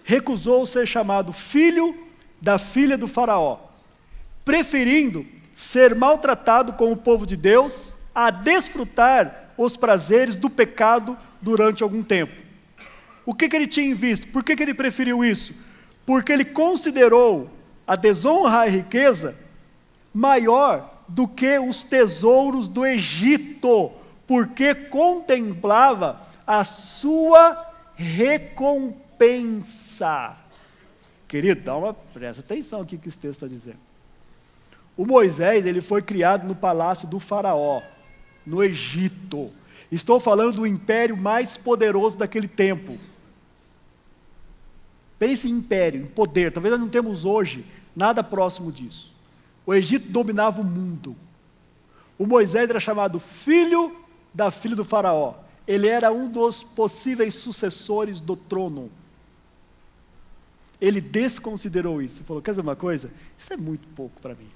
recusou ser chamado filho da filha do faraó, preferindo ser maltratado com o povo de Deus a desfrutar os prazeres do pecado durante algum tempo. O que ele tinha em vista? Por que ele preferiu isso? Porque ele considerou a desonra e riqueza maior do que os tesouros do Egito, porque contemplava a sua recompensa. Querido, presta atenção aqui que esse texto está dizendo. O Moisés, ele foi criado no palácio do faraó, no Egito. Estou falando do império mais poderoso daquele tempo. Pense em império, em poder. Talvez nós não temos hoje nada próximo disso. O Egito dominava o mundo. O Moisés era chamado filho da filha do faraó. Ele era um dos possíveis sucessores do trono. Ele desconsiderou isso. Ele falou: quer dizer uma coisa? Isso é muito pouco para mim.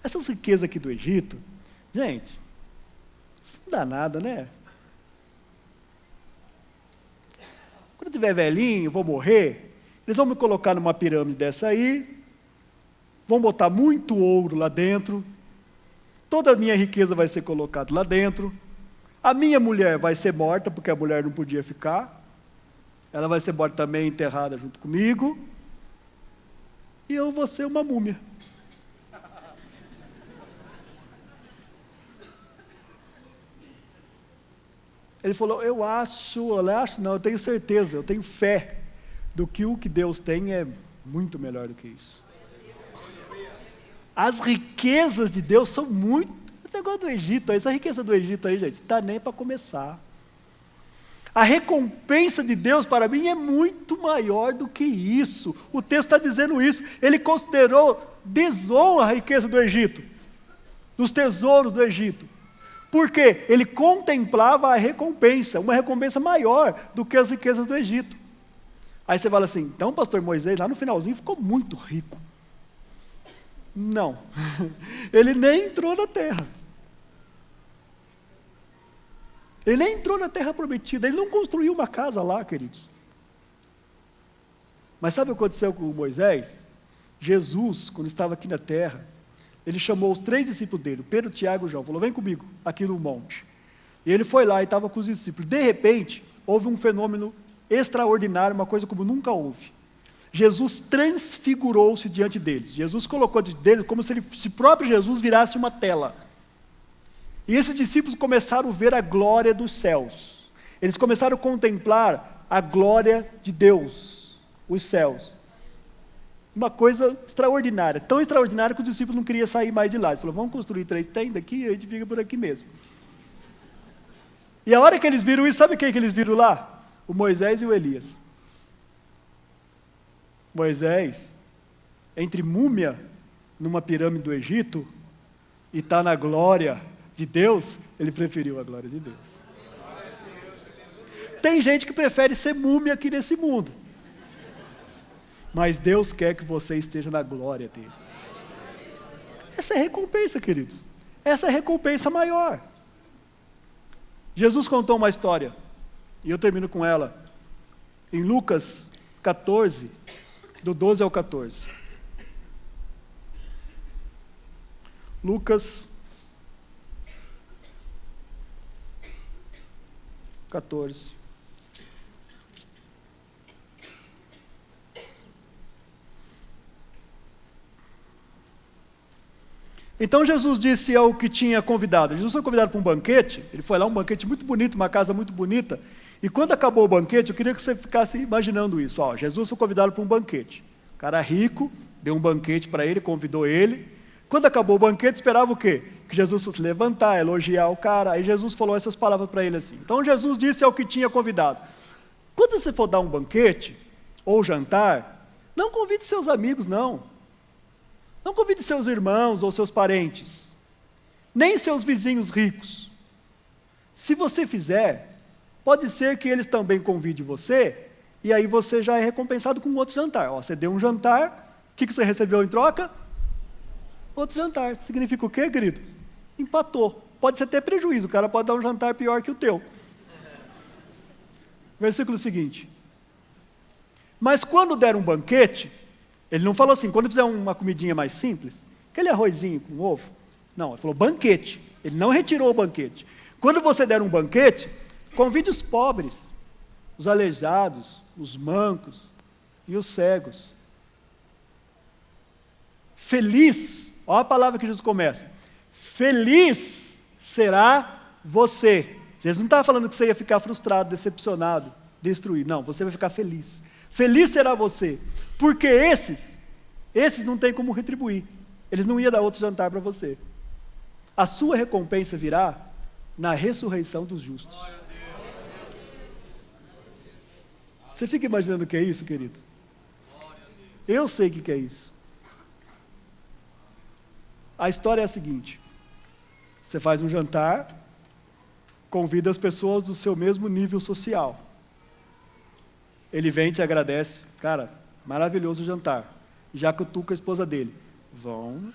Essas riquezas aqui do Egito, gente, isso não dá nada, né? Quando eu estiver velhinho, vou morrer, eles vão me colocar numa pirâmide dessa aí, vão botar muito ouro lá dentro, toda a minha riqueza vai ser colocada lá dentro, a minha mulher vai ser morta, porque a mulher não podia ficar, ela vai ser morta também, enterrada junto comigo, e eu vou ser uma múmia. Ele falou: eu tenho certeza, eu tenho fé do que o que Deus tem é muito melhor do que isso. As riquezas de Deus são muito... O negócio do Egito, essa riqueza do Egito aí, gente, está nem para começar. A recompensa de Deus para mim é muito maior do que isso. O texto está dizendo isso. Ele considerou desonra a riqueza do Egito, dos tesouros do Egito. Por quê? Ele contemplava a recompensa, uma recompensa maior do que as riquezas do Egito. Aí você fala assim: então o pastor Moisés lá no finalzinho ficou muito rico. Não, ele nem entrou na terra. Ele nem entrou na terra prometida, ele não construiu uma casa lá, queridos. Mas sabe o que aconteceu com Moisés? Jesus, quando estava aqui na terra, ele chamou os 3 discípulos dele, Pedro, Tiago e João, falou: vem comigo, aqui no monte. E ele foi lá e estava com os discípulos. De repente, houve um fenômeno extraordinário, uma coisa como nunca houve. Jesus transfigurou-se diante deles. Jesus colocou diante deles como se próprio Jesus virasse uma tela. E esses discípulos começaram a ver a glória dos céus. Eles começaram a contemplar a glória de Deus, os céus. Uma coisa extraordinária, tão extraordinária que os discípulos não queriam sair mais de lá. Eles falaram: vamos construir 3 tendas aqui e a gente fica por aqui mesmo. E a hora que eles viram isso, sabe quem que eles viram lá? O Moisés e o Elias. Moisés, entre múmia, numa pirâmide do Egito, e está na glória de Deus, ele preferiu a glória de Deus. Tem gente que prefere ser múmia aqui nesse mundo. mas Deus quer que você esteja na glória dele. Essa é a recompensa, queridos. Essa é a recompensa maior. Jesus contou uma história, e eu termino com ela, em Lucas 14, do 12 ao 14. Lucas 14. Então Jesus disse ao que tinha convidado. Jesus foi convidado para um banquete. Ele foi lá, um banquete muito bonito, uma casa muito bonita. E quando acabou o banquete, eu queria que você ficasse imaginando isso. Jesus foi convidado para um banquete. O cara rico deu um banquete para ele, convidou ele. Quando acabou o banquete, esperava o quê? Que Jesus fosse levantar, elogiar o cara. Aí Jesus falou essas palavras para ele assim. Então Jesus disse ao que tinha convidado: quando você for dar um banquete ou jantar, não convide seus amigos, não. Não convide seus irmãos ou seus parentes, nem seus vizinhos ricos. Se você fizer, pode ser que eles também convidem você, e aí você já é recompensado com outro jantar. Você deu um jantar, o que você recebeu em troca? Outro jantar. Significa o quê, querido? Empatou. Pode ser até prejuízo, o cara pode dar um jantar pior que o teu. Versículo seguinte. Mas quando der um banquete, ele não falou assim, quando fizer uma comidinha mais simples, aquele arrozinho com ovo. Não, ele falou banquete. Ele não retirou o banquete. Quando você der um banquete, convide os pobres, os aleijados, os mancos e os cegos. Feliz, olha a palavra que Jesus começa. Feliz será você. Jesus não estava falando que você ia ficar frustrado, decepcionado, destruído. Não, você vai ficar feliz. Feliz será você, porque esses não tem como retribuir. Eles não iam dar outro jantar para você. A sua recompensa virá na ressurreição dos justos. Você fica imaginando o que é isso, querido? Eu sei o que é isso. A história é a seguinte: você faz um jantar, convida as pessoas do seu mesmo nível social. Ele vem e te agradece. Cara, maravilhoso o jantar. Já cutuca a esposa dele. Vão.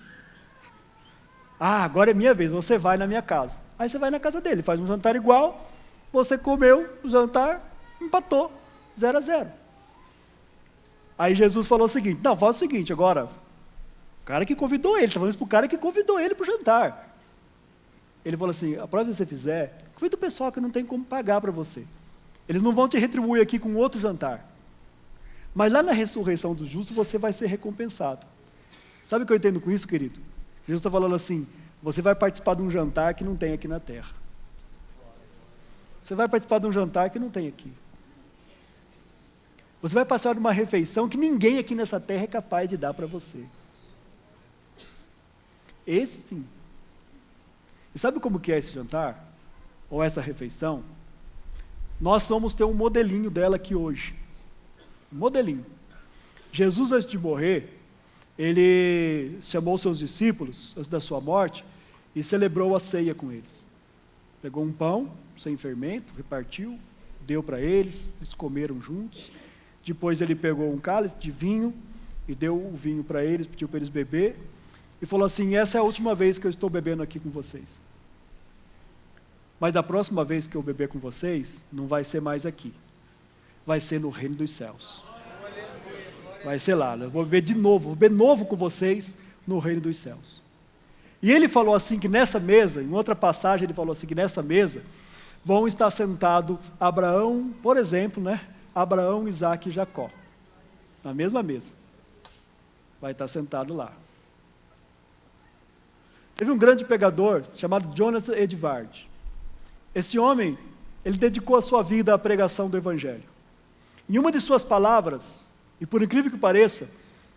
Agora é minha vez, você vai na minha casa. Aí você vai na casa dele, faz um jantar igual, você comeu o jantar, empatou, 0-0. Aí Jesus falou o seguinte: não, faz o seguinte, agora, o cara que convidou ele, está falando isso para o cara que convidou ele para o jantar. Ele falou assim: a prova que você fizer, convida o pessoal que não tem como pagar para você. Eles não vão te retribuir aqui com outro jantar. Mas lá na ressurreição dos justos, você vai ser recompensado. Sabe o que eu entendo com isso, querido? Jesus está falando assim: você vai participar de um jantar que não tem aqui na terra. Você vai participar de um jantar que não tem aqui. Você vai passar de uma refeição que ninguém aqui nessa terra é capaz de dar para você. Esse sim. E sabe como que é esse jantar? Ou essa refeição? Nós vamos ter um modelinho dela aqui hoje. Um modelinho. Jesus, antes de morrer, ele chamou seus discípulos, antes da sua morte, e celebrou a ceia com eles. Pegou um pão, sem fermento, repartiu, deu para eles comeram juntos. Depois ele pegou um cálice de vinho e deu o vinho para eles, pediu para eles beber, e falou assim: essa é a última vez que eu estou bebendo aqui com vocês. Mas da próxima vez que eu beber com vocês, não vai ser mais aqui. Vai ser no reino dos céus. Vai ser lá, eu vou beber de novo, vou beber novo com vocês no reino dos céus. E ele falou assim que nessa mesa, em outra passagem ele falou assim que nessa mesa vão estar sentados Abraão, por exemplo, Abraão, Isaac e Jacó. Na mesma mesa. Vai estar sentado lá. Teve um grande pregador chamado Jonas Edward. Esse homem, ele dedicou a sua vida à pregação do Evangelho. Em uma de suas palavras, e por incrível que pareça,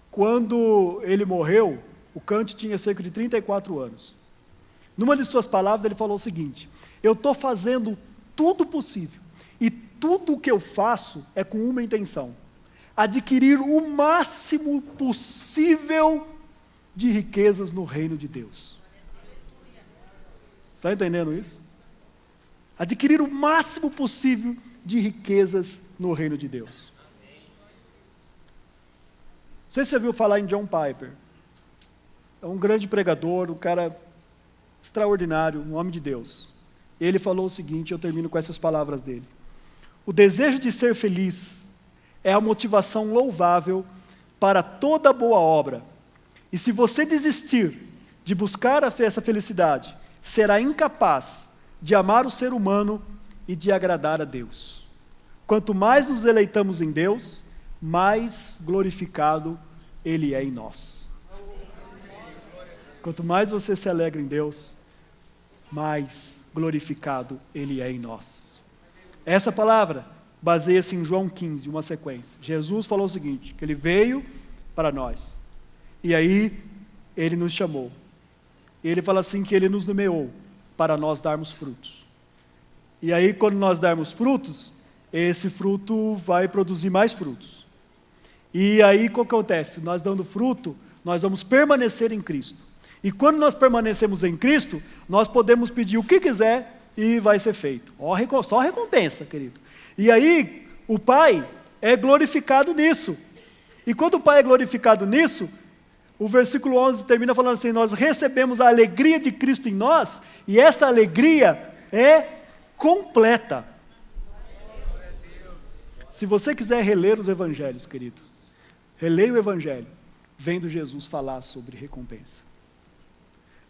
quando ele morreu, o Kant tinha cerca de 34 anos. Numa de suas palavras, ele falou o seguinte: eu estou fazendo tudo possível, e tudo o que eu faço é com uma intenção: adquirir o máximo possível de riquezas no reino de Deus. Está entendendo isso? Adquirir o máximo possível de riquezas no reino de Deus. sei se você ouviu falar em John Piper. É um grande pregador, um cara extraordinário, um homem de Deus. Ele falou o seguinte, eu termino com essas palavras dele. O desejo de ser feliz é a motivação louvável para toda boa obra. E se você desistir de buscar essa felicidade, será incapaz de amar o ser humano e de agradar a Deus. Quanto mais nos deleitamos em Deus, mais glorificado Ele é em nós. Quanto mais você se alegra em Deus, mais glorificado Ele é em nós. Essa palavra baseia-se em João 15, uma sequência. Jesus falou o seguinte, que Ele veio para nós. E aí, Ele nos chamou. Ele fala assim que Ele nos nomeou para nós darmos frutos. E aí, quando nós darmos frutos, esse fruto vai produzir mais frutos. E aí, o que acontece? Nós dando fruto, nós vamos permanecer em Cristo. E quando nós permanecemos em Cristo, nós podemos pedir o que quiser e vai ser feito. Só recompensa, querido. E aí, o Pai é glorificado nisso. E quando o Pai é glorificado nisso, o versículo 11 termina falando assim, nós recebemos a alegria de Cristo em nós, e essa alegria é completa. Se você quiser reler os evangelhos, querido, releia o evangelho, vendo Jesus falar sobre recompensa.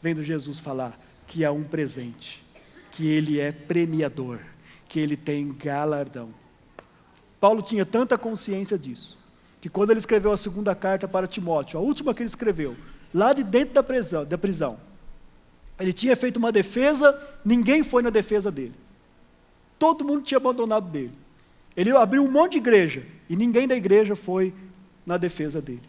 Vendo Jesus falar que há um presente, que Ele é premiador, que Ele tem galardão. Paulo tinha tanta consciência disso, que quando ele escreveu a segunda carta para Timóteo, a última que ele escreveu, lá de dentro da prisão, ele tinha feito uma defesa, ninguém foi na defesa dele. Todo mundo tinha abandonado dele. Ele abriu um monte de igreja, e ninguém da igreja foi na defesa dele.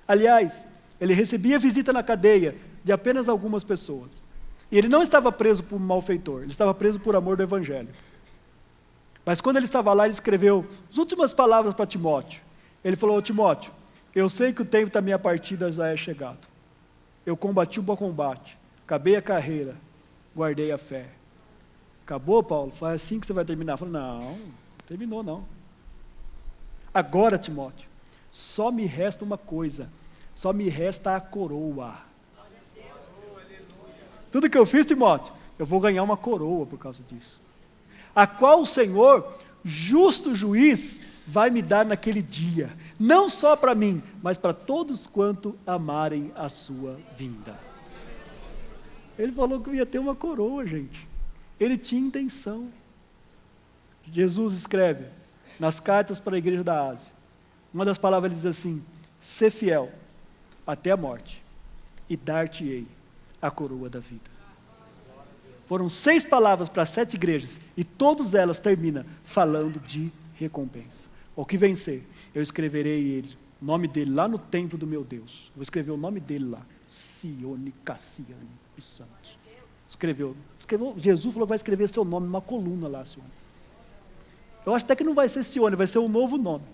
Aliás, ele recebia visita na cadeia de apenas algumas pessoas. E ele não estava preso por malfeitor, ele estava preso por amor do evangelho. Mas quando ele estava lá, ele escreveu as últimas palavras para Timóteo. Ele falou, Timóteo, eu sei que o tempo da minha partida já é chegado. Eu combati o bom combate, acabei a carreira, guardei a fé. Acabou, Paulo? Foi assim que você vai terminar? Eu falei, não terminou não. Agora, Timóteo, só me resta uma coisa, só me resta a coroa. Tudo que eu fiz, Timóteo, eu vou ganhar uma coroa por causa disso. A qual o Senhor, justo juiz, vai me dar naquele dia, não só para mim, mas para todos quanto amarem a sua vinda. Ele falou que eu ia ter uma coroa, gente. Ele tinha intenção. Jesus escreve nas cartas para a igreja da Ásia, uma das palavras ele diz assim, ser fiel até a morte, e dar-te-ei a coroa da vida. Foram 6 palavras para 7 igrejas, e todas elas terminam falando de recompensa. O que vencer, eu escreverei ele, o nome dele lá no templo do meu Deus. Vou escrever o nome dele lá, Sione Cassiane dos Santos. Escreveu, Jesus falou que vai escrever seu nome numa coluna lá, Sione. Eu acho até que não vai ser Sione, vai ser um novo nome.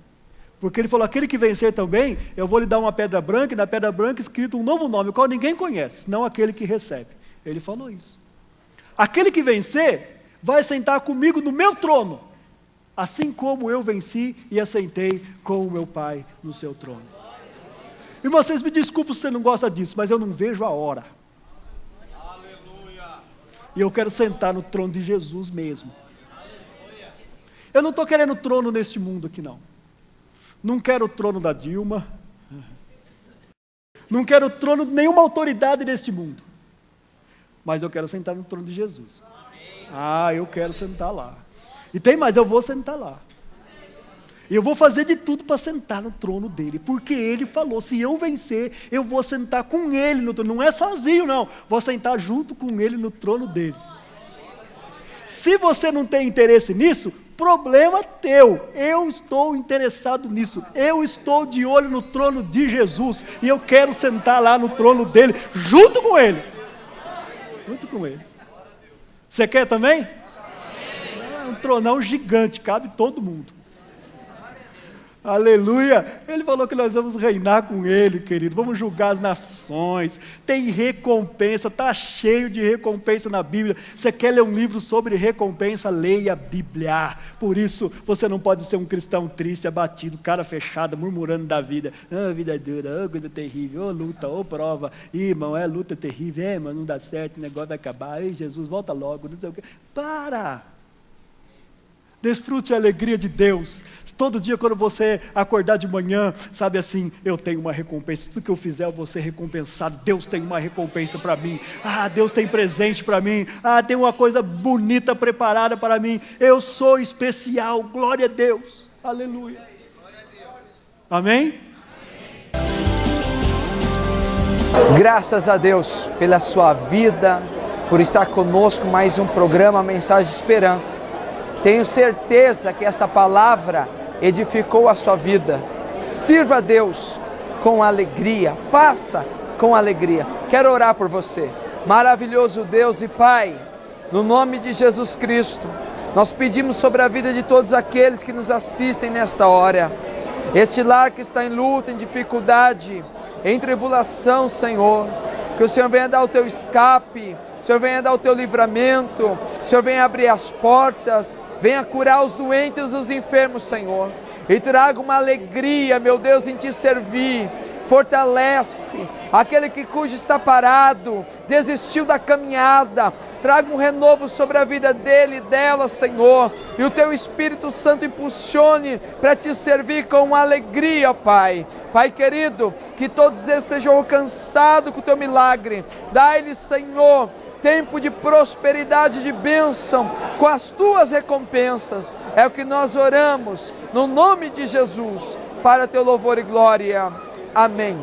Porque ele falou, aquele que vencer também, eu vou lhe dar uma pedra branca, e na pedra branca escrito um novo nome, o qual ninguém conhece, senão aquele que recebe. Ele falou isso. Aquele que vencer, vai sentar comigo no meu trono, assim como eu venci e assentei com o meu Pai no seu trono. E vocês me desculpem se você não gosta disso, mas eu não vejo a hora. E eu quero sentar no trono de Jesus mesmo. Eu não estou querendo trono neste mundo aqui não. Não quero o trono da Dilma. Não quero o trono de nenhuma autoridade neste mundo. Mas eu quero sentar no trono de Jesus. Eu quero sentar lá. E tem mais, eu vou sentar lá. E eu vou fazer de tudo para sentar no trono dele. Porque ele falou, se eu vencer, eu vou sentar com ele no trono. Não é sozinho não, vou sentar junto com ele no trono dele. Se você não tem interesse nisso, problema teu. Eu estou interessado nisso. Eu estou de olho no trono de Jesus. E eu quero sentar lá no trono dele, junto com ele. Junto com ele. Você quer também? É um tronão gigante, cabe todo mundo. Aleluia! Ele falou que nós vamos reinar com Ele, querido. Vamos julgar as nações. Tem recompensa, está cheio de recompensa na Bíblia. Você quer ler um livro sobre recompensa? Leia a Bíblia. Por isso, você não pode ser um cristão triste, abatido, cara fechada, murmurando da vida. Ah, vida dura, ah, coisa terrível, oh, luta, oh, prova. Ih, irmão, é luta terrível, irmão, não dá certo, o negócio vai acabar. Ei, Jesus, volta logo, não sei o quê. Para! Desfrute a alegria de Deus. Todo dia quando você acordar de manhã, sabe assim, eu tenho uma recompensa, tudo que eu fizer eu vou ser recompensado. Deus tem uma recompensa para mim. Ah, Deus tem presente para mim. Ah, tem uma coisa bonita preparada para mim. Eu sou especial, glória a Deus. Aleluia. Amém? Graças a Deus pela sua vida, por estar conosco, mais um programa Mensagem de Esperança. Tenho certeza que essa palavra edificou a sua vida. Sirva a Deus com alegria, faça com alegria. Quero orar por você. Maravilhoso Deus e Pai, no nome de Jesus Cristo, nós pedimos sobre a vida de todos aqueles que nos assistem nesta hora. Este lar que está em luta, em dificuldade, em tribulação, Senhor, que o Senhor venha dar o teu escape, o Senhor venha dar o teu livramento, o Senhor venha abrir as portas, venha curar os doentes e os enfermos, Senhor, e traga uma alegria, meu Deus, em te servir. Fortalece aquele cujo está parado, desistiu da caminhada, traga um renovo sobre a vida dele e dela, Senhor, e o teu Espírito Santo impulsione para te servir com alegria, Pai. Pai querido, que todos eles sejam alcançados com o teu milagre. Dá-lhes, Senhor, tempo de prosperidade, de bênção, com as tuas recompensas. É o que nós oramos, no nome de Jesus, para teu louvor e glória. Amém.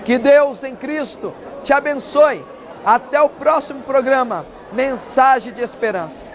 Que Deus em Cristo te abençoe. Até o próximo programa, Mensagem de Esperança.